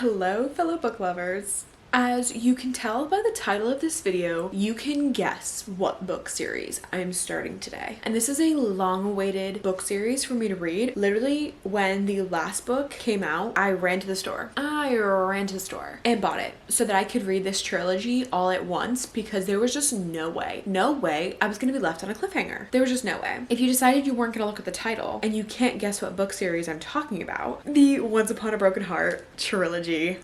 Hello, fellow book lovers. As you can tell by the title of this video, you can guess what book series I'm starting today. And this is a long-awaited book series for me to read. Literally, when the last book came out, I ran to the store. And bought it so that I could read this trilogy all at once because there was just no way I was gonna be left on a cliffhanger. There was just no way. If you decided you weren't gonna look at the title and you can't guess what book series I'm talking about, the Once Upon a Broken Heart trilogy,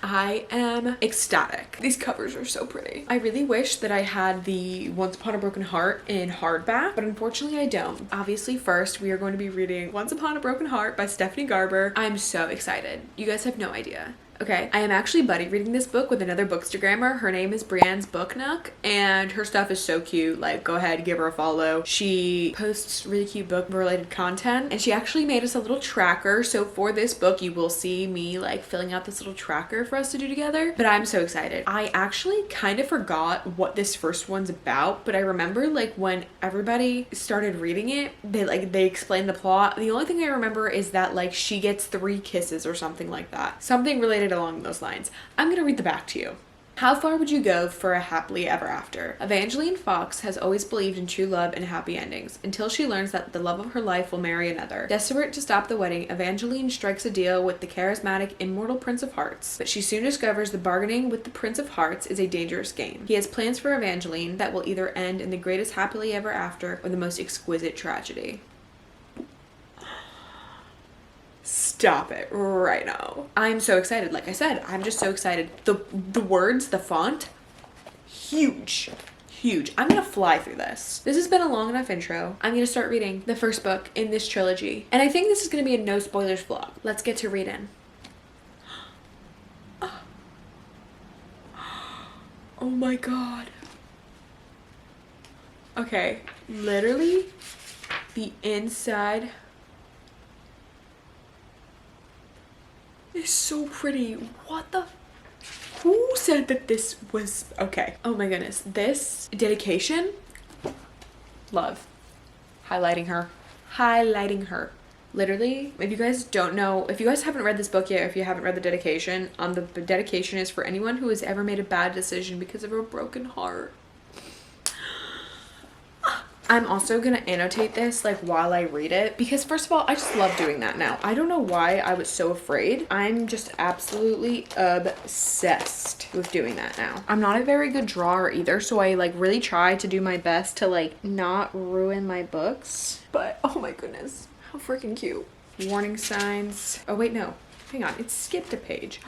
I am ecstatic. These covers are so pretty. I really wish that I had the Once Upon a Broken Heart in hardback, but unfortunately I don't. Obviously, first we are going to be reading Once Upon a Broken Heart by Stephanie Garber. I'm so excited. You guys have no idea. Okay, I am actually buddy reading this book with another bookstagrammer. Her name is Brienne's Book Nook, and her stuff is so cute. Like, go ahead, give her a follow. She posts really cute book-related content, and she actually made us a little tracker. So for this book, you will see me like filling out this little tracker for us to do together. But I'm so excited. I actually kind of forgot what this first one's about, but I remember like when everybody started reading it, they explained the plot. The only thing I remember is that like she gets 3 kisses or something like that. Something related along those lines. I'm gonna read the back to you. How far would you go for a happily ever after? Evangeline Fox has always believed in true love and happy endings until she learns that the love of her life will marry another. Desperate to stop the wedding, Evangeline strikes a deal with the charismatic, immortal Prince of Hearts, but she soon discovers the bargaining with the Prince of Hearts is a dangerous game. He has plans for Evangeline that will either end in the greatest happily ever after or the most exquisite tragedy. Stop it right now. I'm so excited. Like I said, I'm just so excited. The words, the font, huge. I'm gonna fly through this. This has been a long enough intro. I'm gonna start reading the first book in this trilogy. And I think this is gonna be a no spoilers vlog. Let's get to reading. Oh my god. Okay, literally the inside is so pretty. What the? Who said that this was okay? Oh my goodness. This dedication, love. Highlighting her. Literally, if you guys don't know, if you guys haven't read this book yet, if you haven't read the dedication, the dedication is for anyone who has ever made a bad decision because of a broken heart. I'm also gonna annotate this like while I read it because first of all, I just love doing that now. I don't know why I was so afraid. I'm just absolutely obsessed with doing that now. I'm not a very good drawer either, so I like really try to do my best to like not ruin my books. But oh my goodness, how freaking cute. Warning signs. Oh wait, no, hang on, it skipped a page.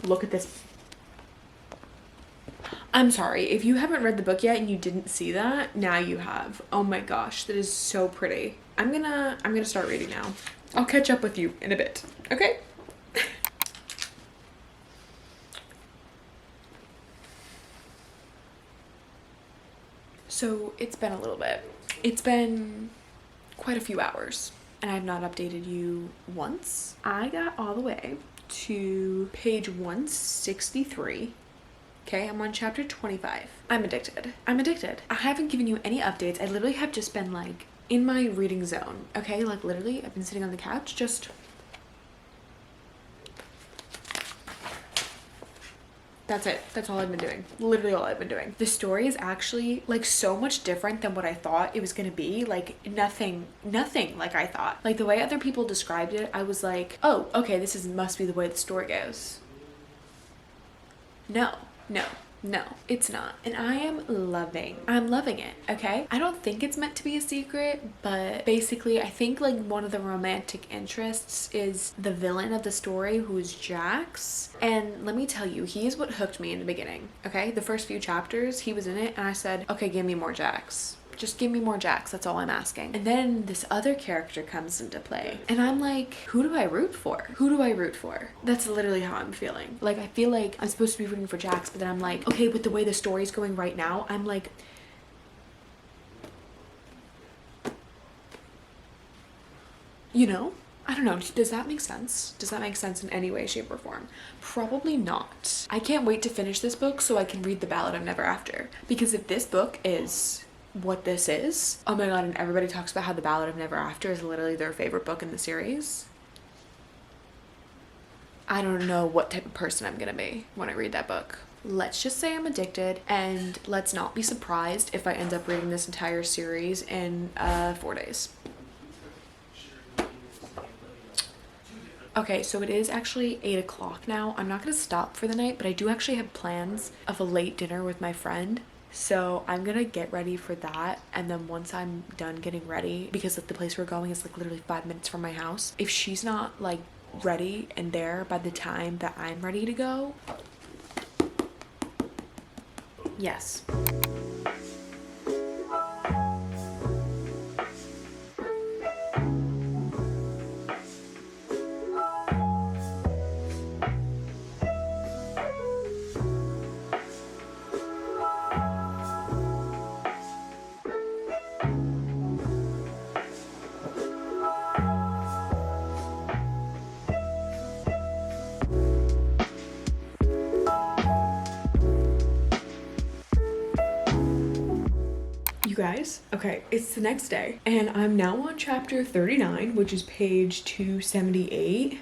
Look at this. I'm sorry, if you haven't read the book yet and you didn't see that, now you have. Oh my gosh, that is so pretty. I'm gonna start reading now. I'll catch up with you in a bit, okay? So it's been a little bit. It's been quite a few hours and I've not updated you once. I got all the way to page 163. Okay, I'm on chapter 25. I'm addicted. I haven't given you any updates. I literally have just been like in my reading zone. Okay, like literally I've been sitting on the couch just. That's it. That's all I've been doing. Literally all I've been doing. The story is actually like so much different than what I thought it was gonna be. Like nothing like I thought. Like the way other people described it, I was like, oh, okay, this must be the way the story goes. No, it's not. And I'm loving it, okay? I don't think it's meant to be a secret, but basically I think like one of the romantic interests is the villain of the story, who is Jax. And let me tell you, he is what hooked me in the beginning, okay? The first few chapters, he was in it and I said, okay, give me more Jax. Just give me more Jax, that's all I'm asking. And then this other character comes into play. And I'm like, who do I root for? That's literally how I'm feeling. Like, I feel like I'm supposed to be rooting for Jax, but then I'm like, okay, with the way the story's going right now, I'm like, you know? I don't know, does that make sense? Does that make sense in any way, shape, or form? Probably not. I can't wait to finish this book so I can read The Ballad of Never After. Because if this book is what this is, oh my god, and everybody talks about how The Ballad of Never After is literally their favorite book in the series. I don't know what type of person I'm gonna be when I read that book. Let's just say I'm addicted, and let's not be surprised if I end up reading this entire series in 4 days. Okay, so it is actually 8 o'clock now. I'm not gonna stop for the night, but I do actually have plans of a late dinner with my friend. So I'm gonna get ready for that, and then once I'm done getting ready, because like the place we're going is like literally 5 minutes from my house, if she's not like ready and there by the time that I'm ready to go, yes. You guys, okay, it's the next day, and I'm now on chapter 39, which is page 278.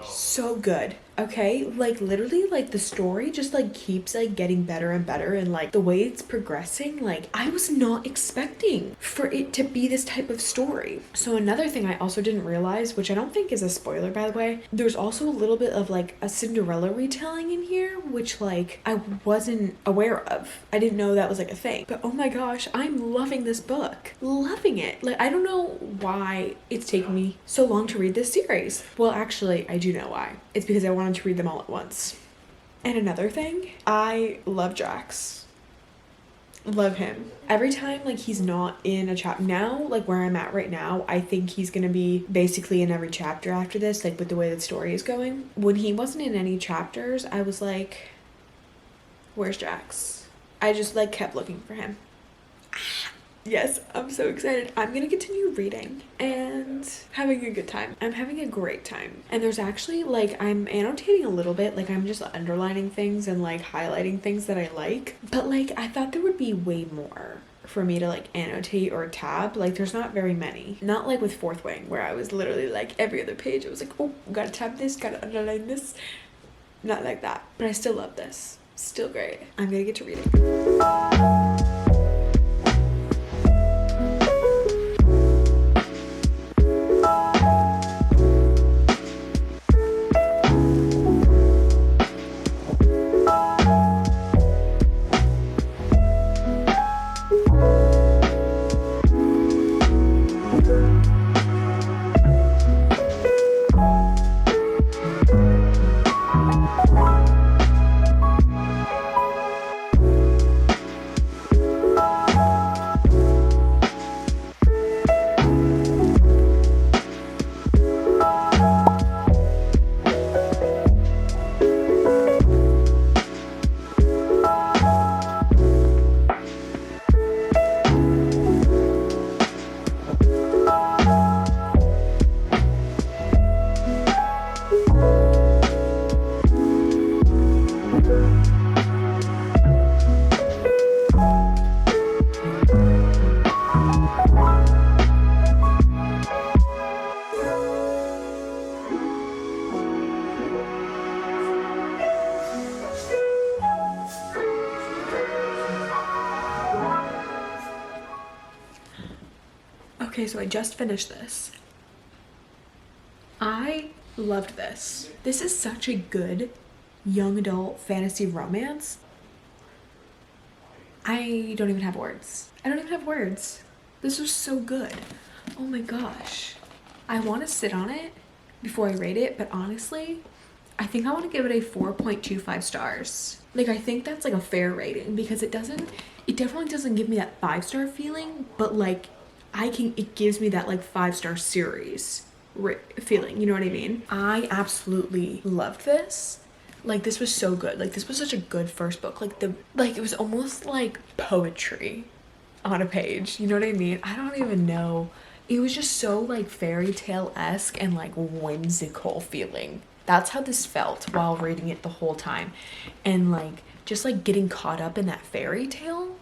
So good. Okay, like literally like the story just like keeps like getting better and better, and like the way it's progressing, like I was not expecting for it to be this type of story. So another thing I also didn't realize, which I don't think is a spoiler by the way, there's also a little bit of like a Cinderella retelling in here, which like I wasn't aware of. I didn't know that was like a thing. But oh my gosh, I'm loving this book. Loving it. Like I don't know why it's taken me so long to read this series. Well, actually, I do know why. It's because I wanted to read them all at once. And another thing, I love Jax. Love him. Every time like he's not in a chapter now, like where I'm at right now, I think he's gonna be basically in every chapter after this, like with the way the story is going. When he wasn't in any chapters, I was like, where's Jax? I just like kept looking for him. Yes, I'm so excited. I'm gonna continue reading and having a good time. I'm having a great time. And there's actually like, I'm annotating a little bit, like I'm just underlining things and like highlighting things that I like. But like, I thought there would be way more for me to like annotate or tab. Like there's not very many. Not like with Fourth Wing, where I was literally like every other page, I was like, oh, gotta tab this, gotta underline this. Not like that. But I still love this. Still great. I'm gonna get to reading. Okay, so I just finished this. I loved this. This is such a good young adult fantasy romance. I don't even have words. I don't even have words. This was so good. Oh my gosh. I want to sit on it before I rate it, but honestly, I think I want to give it a 4.25 stars. Like, I think that's like a fair rating because it definitely doesn't give me that 5-star feeling, but like it gives me that like 5-star series feeling, you know what I mean? I absolutely loved this. Like, this was so good. Like, this was such a good first book. Like, it was almost like poetry on a page, you know what I mean? I don't even know. It was just so like fairy tale-esque and like whimsical feeling. That's how this felt while reading it the whole time. And like just like getting caught up in that fairy tale.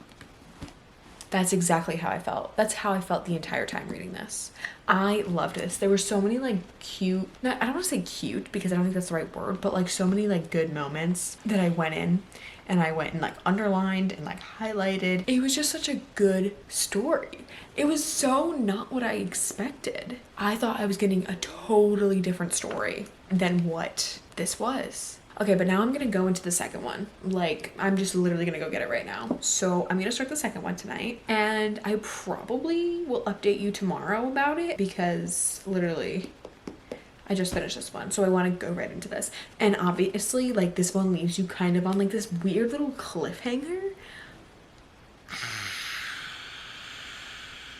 That's exactly how I felt. That's how I felt the entire time reading this. I loved this. There were so many like cute, I don't want to say cute because I don't think that's the right word, but like so many like good moments that I went in and I went and like underlined and like highlighted. It was just such a good story. It was so not what I expected. I thought I was getting a totally different story than what this was. Okay, but now I'm gonna go into the second one. Like, I'm just literally gonna go get it right now. So I'm gonna start the second one tonight, and I probably will update you tomorrow about it because literally I just finished this one, so I want to go right into this. And obviously, like, this one leaves you kind of on like this weird little cliffhanger.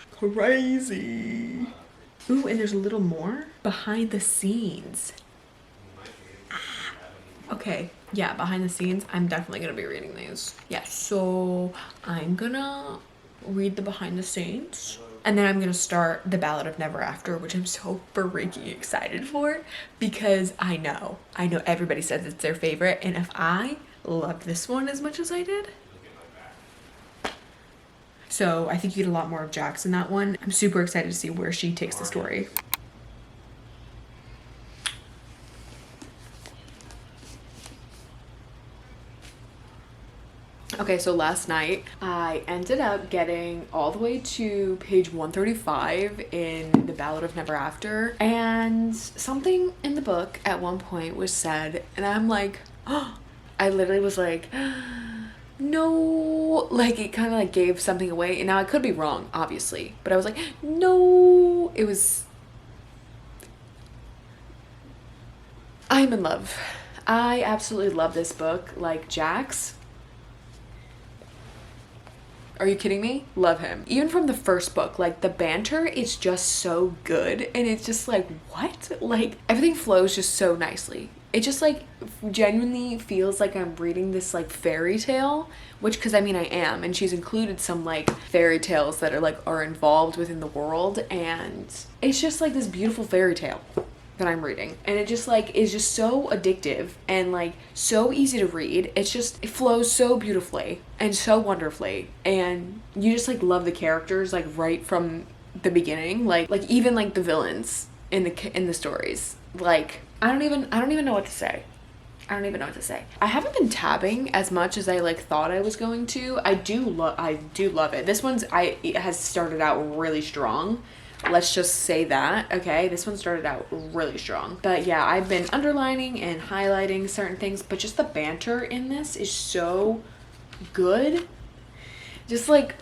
Crazy. Ooh, and there's a little more behind the scenes. Okay, yeah, behind the scenes, I'm definitely gonna be reading these. Yeah, so I'm gonna read the behind the scenes, and then I'm gonna start The Ballad of Never After, which I'm so freaking excited for because I know everybody says it's their favorite, and if I loved this one as much as I did. So I think you get a lot more of Jax in that one. I'm super excited to see where she takes the story. Okay, so last night I ended up getting all the way to page 135 in The Ballad of Never After, and something in the book at one point was said, and I'm like, oh, I literally was like, no, like it kind of like gave something away, and now I could be wrong, obviously, but I was like, no, it was, I'm in love. I absolutely love this book. Like, Jax, are you kidding me? Love him. Even from the first book, like the banter is just so good, and it's just like, what? Like everything flows just so nicely. It just like genuinely feels like I'm reading this like fairy tale, which, because I mean I am, and she's included some like fairy tales that are involved within the world, and it's just like this beautiful fairy tale that I'm reading, and it just like is just so addictive and like so easy to read. It's just, it flows so beautifully and so wonderfully, and you just like love the characters like right from the beginning, like even like the villains in the stories. Like I don't even know what to say. I don't even know what to say. I haven't been tabbing as much as I like thought I was going to. I do love it. This it has started out really strong. Let's just say that, okay? This one started out really strong. But yeah, I've been underlining and highlighting certain things, but just the banter in this is so good. Just like,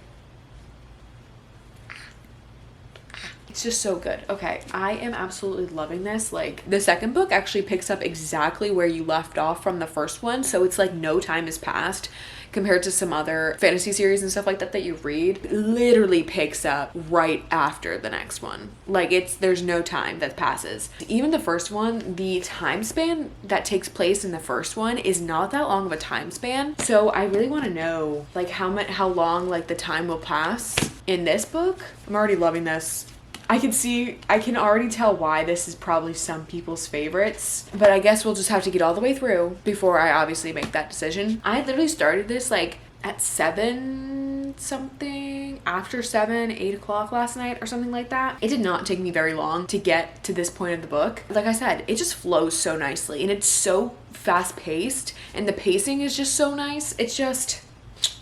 it's just so good. Okay, I am absolutely loving this. Like, the second book actually picks up exactly where you left off from the first one, so it's like no time has passed. Compared to some other fantasy series and stuff like that you read, it literally picks up right after the next one. Like there's no time that passes. Even the first one, the time span that takes place in the first one is not that long of a time span. So I really want to know like how long like the time will pass in this book. I'm already loving this. I can already tell why this is probably some people's favorites, but I guess we'll just have to get all the way through before I obviously make that decision. I literally started this like at 7 something, after 8 o'clock last night or something like that. It did not take me very long to get to this point of the book. Like I said, it just flows so nicely, and it's so fast paced, and the pacing is just so nice. It's just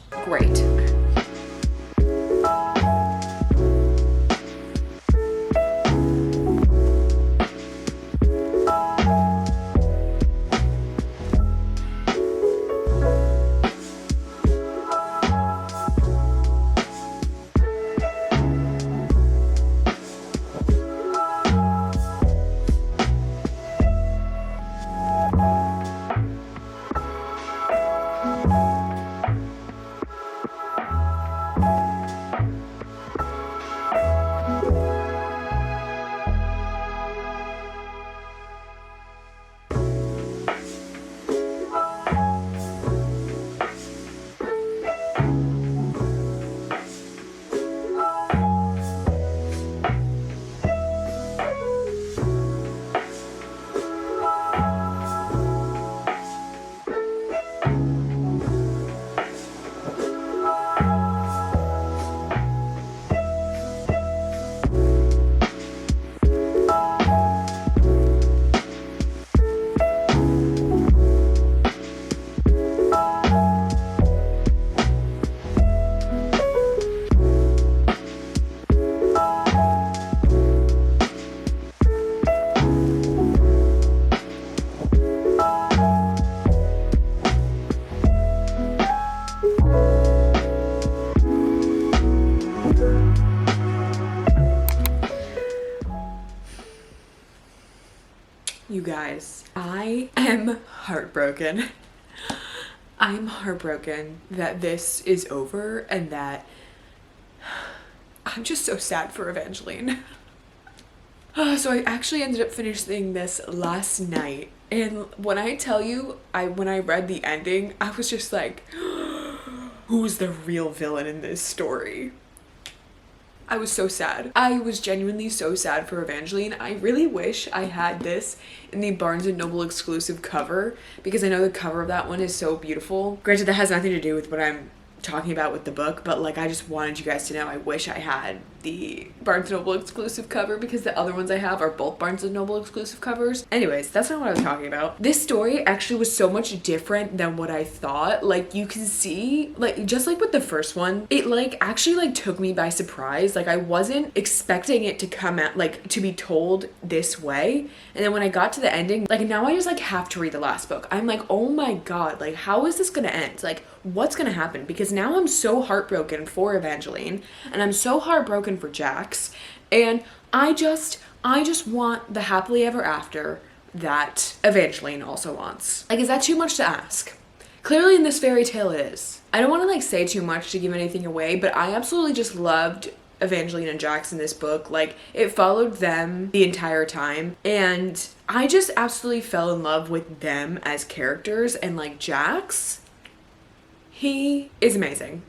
great. You guys, I am heartbroken. I'm heartbroken that this is over and that I'm just so sad for Evangeline. So I actually ended up finishing this last night. And when I tell you, when I read the ending, I was just like, who's the real villain in this story? I was so sad. I was genuinely so sad for Evangeline. I really wish I had this in the Barnes & Noble exclusive cover because I know the cover of that one is so beautiful. Granted, that has nothing to do with what I'm talking about with the book, but like I just wanted you guys to know I wish I had the Barnes & Noble exclusive cover because the other ones I have are both Barnes & Noble exclusive covers. Anyways, that's not what I was talking about. This story actually was so much different than what I thought. Like you can see, like just like with the first one, it like actually like took me by surprise. Like I wasn't expecting it to come out, like to be told this way. And then when I got to the ending, like now I just like have to read the last book. I'm like, oh my God, like how is this gonna end? Like what's gonna happen? Because now I'm so heartbroken for Evangeline and I'm so heartbroken for Jax, and I just want the happily ever after that Evangeline also wants. Like, is that too much to ask? Clearly in this fairy tale it is. I don't want to like say too much to give anything away, but I absolutely just loved Evangeline and Jax in this book. Like it followed them the entire time and I just absolutely fell in love with them as characters. And like Jax, he is amazing.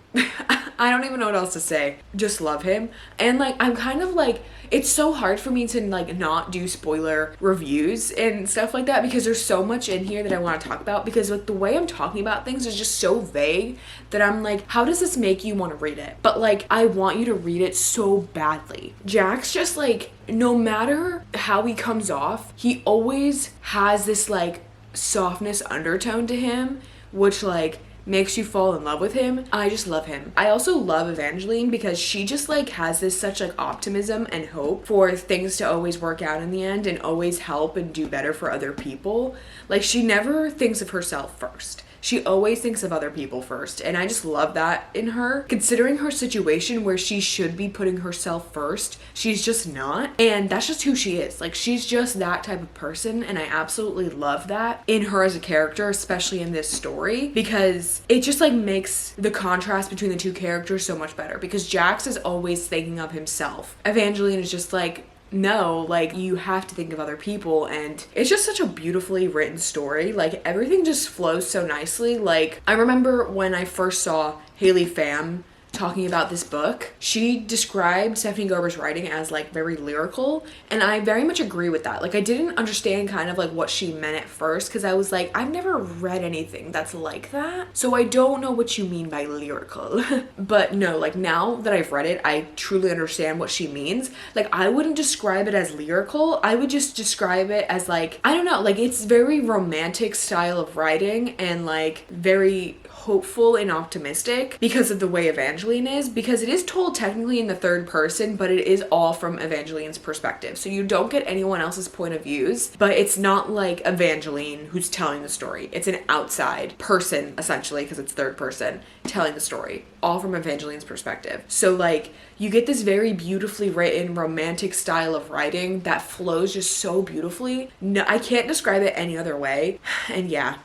I don't even know what else to say. Just love him. And like I'm kind of like, it's so hard for me to like not do spoiler reviews and stuff like that because there's so much in here that I want to talk about, because like the way I'm talking about things is just so vague that I'm like, how does this make you want to read it? But like I want you to read it so badly. Jax just like, no matter how he comes off, he always has this like softness undertone to him, which like makes you fall in love with him. I just love him. I also love Evangeline because she just like has this such like optimism and hope for things to always work out in the end and always help and do better for other people. Like she never thinks of herself first. She always thinks of other people first, and I just love that in her. Considering her situation where she should be putting herself first, she's just not, and that's just who she is. Like she's just that type of person, and I absolutely love that in her as a character, especially in this story, because it just like makes the contrast between the two characters so much better, because Jax is always thinking of himself. Evangeline is just like, no, like you have to think of other people, and it's just such a beautifully written story. Like everything just flows so nicely. Like I remember when I first saw Haley Pham talking about this book, she described Stephanie Garber's writing as like very lyrical, and I very much agree with that. Like I didn't understand kind of like what she meant at first because I was like, I've never read anything that's like that, so I don't know what you mean by lyrical. But no, like now that I've read it, I truly understand what she means. Like I wouldn't describe it as lyrical, I would just describe it as like, I don't know, like it's very romantic style of writing and like very hopeful and optimistic because of the way Evangeline is, because it is told technically in the third person, but it is all from Evangeline's perspective. So you don't get anyone else's point of views, but it's not like Evangeline who's telling the story. It's an outside person essentially, because it's third person telling the story, all from Evangeline's perspective. So like you get this very beautifully written romantic style of writing that flows just so beautifully. No, I can't describe it any other way. And yeah,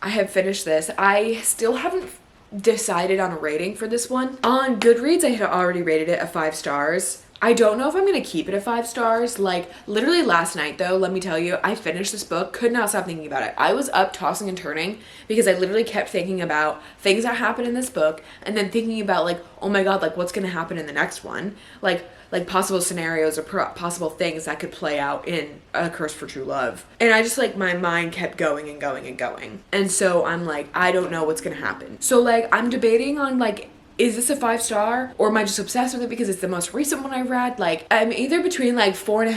I have finished this. I still haven't decided on a rating for this one. On Goodreads, I had already rated it a 5 stars. I don't know if I'm gonna keep it at 5 stars. Like literally last night though, let me tell you, I finished this book, could not stop thinking about it. I was up tossing and turning because I literally kept thinking about things that happened in this book and then thinking about like, oh my God, like what's gonna happen in the next one? Like possible scenarios or possible things that could play out in A Curse for True Love. And I just like, my mind kept going and going and going. And so I'm like, I don't know what's gonna happen. So like, I'm debating on like, is this a 5 star or am I just obsessed with it because it's the most recent one I read? Like I'm either between like 4.5,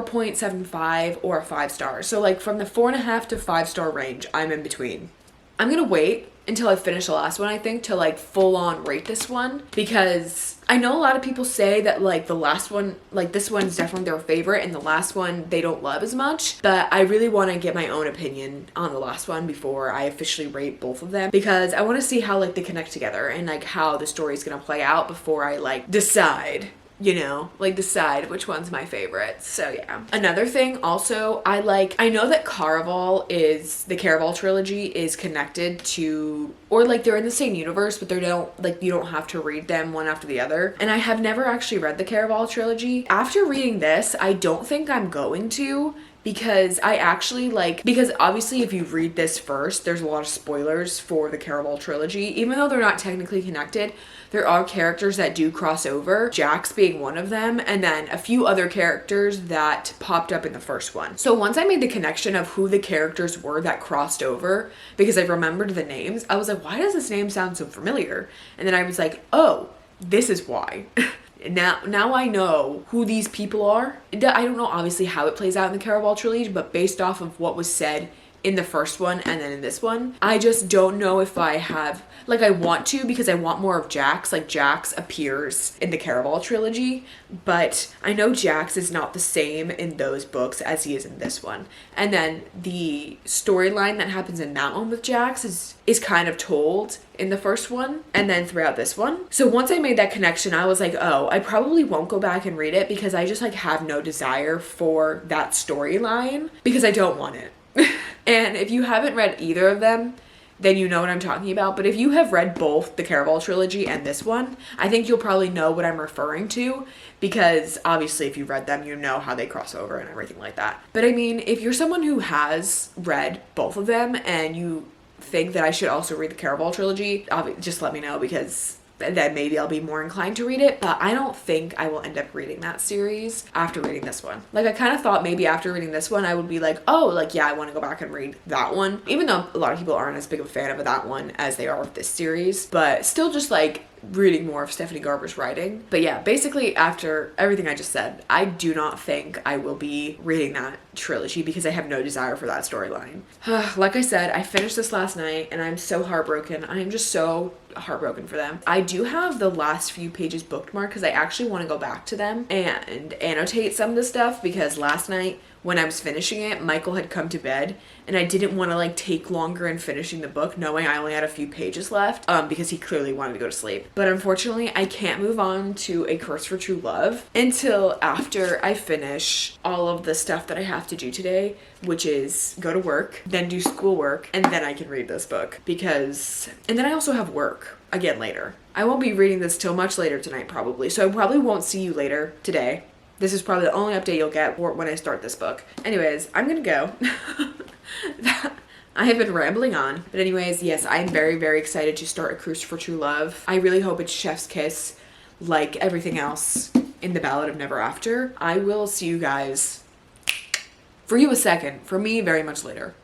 4.75 or a 5 star. So like from the 4.5 to 5 star range, I'm in between. I'm gonna wait until I finish the last one, I think, to like full on rate this one, because I know a lot of people say that like the last one, like this one's definitely their favorite and the last one they don't love as much, but I really want to get my own opinion on the last one before I officially rate both of them, because I want to see how like they connect together and like how the story is gonna play out before I like decide, you know, like decide which one's my favorite. So yeah. Another thing also, I know that the Caraval trilogy is connected to, or like they're in the same universe, but you don't have to read them one after the other. And I have never actually read the Caraval trilogy. After reading this, I don't think I'm going to, because because obviously if you read this first, there's a lot of spoilers for the Caraval trilogy. Even though they're not technically connected, there are characters that do cross over, Jax being one of them, and then a few other characters that popped up in the first one. So once I made the connection of who the characters were that crossed over, because I remembered the names, I was like, why does this name sound so familiar? And then I was like, oh, this is why. Now I know who these people are. I don't know obviously how it plays out in the Caraval trilogy, but based off of what was said in the first one and then in this one, I just don't know if I have, like, I want to, because I want more of Jax. Like, Jax appears in the Caraval trilogy, but I know Jax is not the same in those books as he is in this one. And then the storyline that happens in that one with Jax is kind of told in the first one and then throughout this one. So once I made that connection, I was like, oh, I probably won't go back and read it, because I just like have no desire for that storyline, because I don't want it. And if you haven't read either of them, then you know what I'm talking about. But if you have read both the Caraval trilogy and this one, I think you'll probably know what I'm referring to, because obviously if you've read them, you know how they cross over and everything like that. But I mean, if you're someone who has read both of them and you think that I should also read the Caraval trilogy, just let me know, because then maybe I'll be more inclined to read it. But I don't think I will end up reading that series after reading this one. Like, I kind of thought maybe after reading this one, I would be like, oh, like, yeah, I want to go back and read that one. Even though a lot of people aren't as big of a fan of that one as they are of this series. But still just, like, reading more of Stephanie Garber's writing. But yeah, basically after everything I just said, I do not think I will be reading that trilogy, because I have no desire for that storyline. Like I said, I finished this last night and I'm so heartbroken. I am just so heartbroken for them. I do have the last few pages bookmarked, because I actually want to go back to them and annotate some of the stuff, because last night when I was finishing it, Michael had come to bed and I didn't want to like take longer in finishing the book knowing I only had a few pages left, because he clearly wanted to go to sleep. But unfortunately, I can't move on to A Curse for True Love until after I finish all of the stuff that I have to do today, which is go to work, then do schoolwork, and then I can read this book, and then I also have work again later. I won't be reading this till much later tonight probably, so I probably won't see you later today. This is probably the only update you'll get when I start this book. Anyways, I'm gonna go. I have been rambling on. But anyways, yes, I'm very, very excited to start A Cruise for True Love. I really hope it's chef's kiss, like everything else in The Ballad of Never After. I will see you guys, for you a second, for me very much later.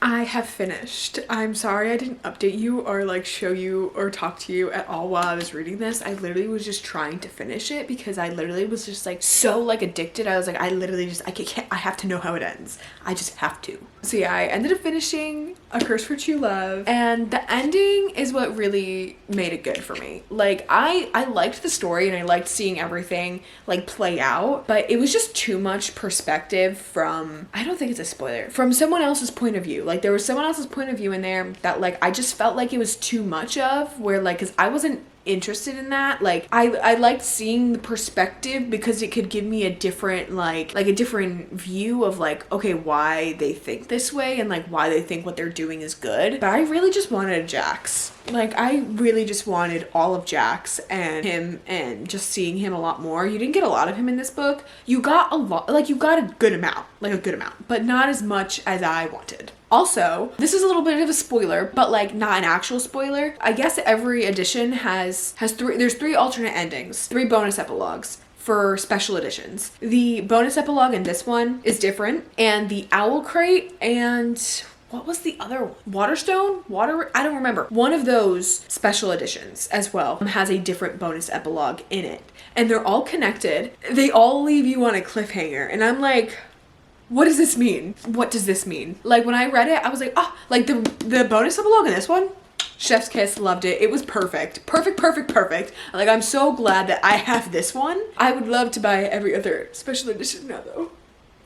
I have finished. I'm sorry I didn't update you or like show you or talk to you at all while I was reading this. I literally was just trying to finish it, because I literally was just like so like addicted. I was like, I have to know how it ends. I just have to. So yeah, I ended up finishing A Curse for True Love, and the ending is what really made it good for me. Like I liked the story and I liked seeing everything like play out, but it was just too much perspective from, I don't think it's a spoiler, from someone else's point of view. Like there was someone else's point of view in there that like I just felt like it was too much of, where like, because I wasn't interested in that. Like I liked seeing the perspective, because it could give me a different like a different view of like, okay, why they think this way and like why they think what they're doing is good. But I really just wanted Jax. Like I really just wanted all of Jax and him, and just seeing him a lot more. You didn't get a lot of him in this book. You got a lot, like you got a good amount, but not as much as I wanted. Also, this is a little bit of a spoiler, but like not an actual spoiler. I guess every edition has there's 3 alternate endings, 3 bonus epilogues for special editions. The bonus epilogue in this one is different, and the Owl Crate and what was the other one? Waterstone? I don't remember. One of those special editions as well has a different bonus epilogue in it. And they're all connected. They all leave you on a cliffhanger. And I'm like, what does this mean? What does this mean? Like when I read it, I was like, oh, like the bonus epilogue in this one, chef's kiss, loved it. It was perfect. Perfect. Like I'm so glad that I have this one. I would love to buy every other special edition now though.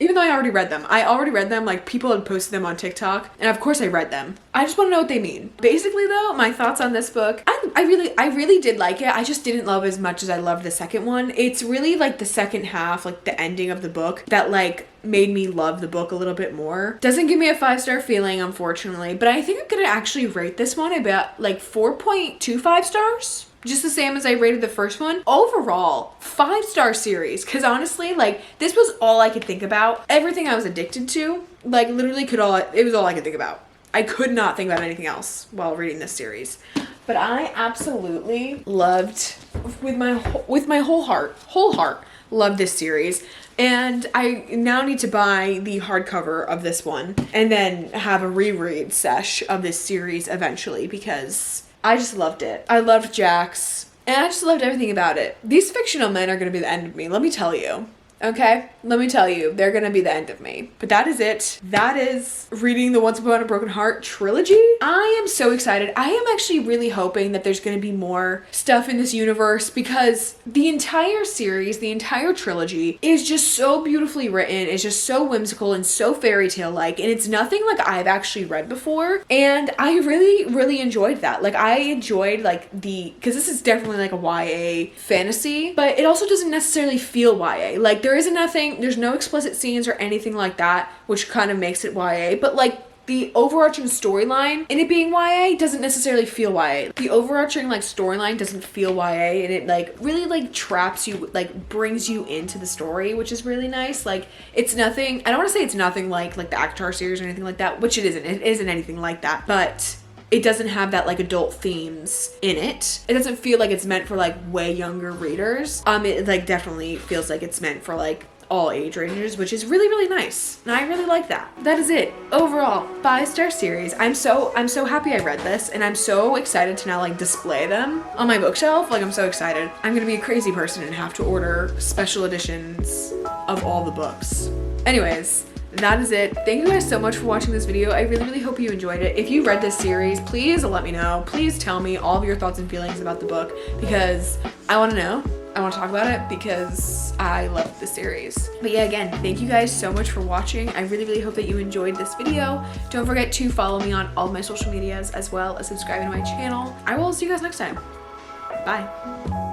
Even though I already read them, like people had posted them on TikTok, and of course I read them. I just want to know what they mean. Basically though, my thoughts on this book, I really did like it. I just didn't love as much as I loved the second one. It's really like the second half, like the ending of the book that like made me love the book a little bit more. Doesn't give me a 5-star feeling, unfortunately, but I think I'm gonna actually rate this one about like 4.25 stars. Just the same as I rated the first one. Overall, 5-star series. Cause honestly, like this was all I could think about. Everything I was addicted to, like literally it was all I could think about. I could not think about anything else while reading this series. But I absolutely loved, with my whole heart, loved this series. And I now need to buy the hardcover of this one and then have a reread sesh of this series eventually because I just loved it. I loved Jax, and I just loved everything about it. These fictional men are going to be the end of me, let me tell you. Okay? Let me tell you, they're going to be the end of me. But that is it. That is reading the Once Upon a Broken Heart trilogy. I am so excited. I am actually really hoping that there's going to be more stuff in this universe because the entire series, the entire trilogy is just so beautifulily written. It's just so whimsical and so fairy tale-like, and it's nothing like I've actually read before. And I really enjoyed that. Like I enjoyed like because this is definitely like a YA fantasy, but it also doesn't necessarily feel YA. Like there's no explicit scenes or anything like that, which kind of makes it YA, but like the overarching storyline in it being YA doesn't necessarily feel YA. The overarching like storyline doesn't feel YA, and it like really like traps you, like brings you into the story, which is really nice. Like it's nothing, I don't want to say it's nothing like the ACOTAR series or anything like that, which it isn't anything like that, but it doesn't have that like adult themes in it. It doesn't feel like it's meant for like way younger readers. It like definitely feels like it's meant for like all age ranges, which is really nice. And I really like that. That is it. Overall, 5-star series. I'm so happy I read this, and I'm so excited to now like display them on my bookshelf. Like I'm so excited. I'm gonna be a crazy person and have to order special editions of all the books. Anyways, that is it. Thank you guys so much for watching this video. I really hope you enjoyed it. If you read this series, please let me know. Please tell me all of your thoughts and feelings about the book because I want to know. I want to talk about it because I love the series. But yeah, again, thank you guys so much for watching. I really hope that you enjoyed this video. Don't forget to follow me on all of my social medias as well as subscribing to my channel. I will see you guys next time. Bye.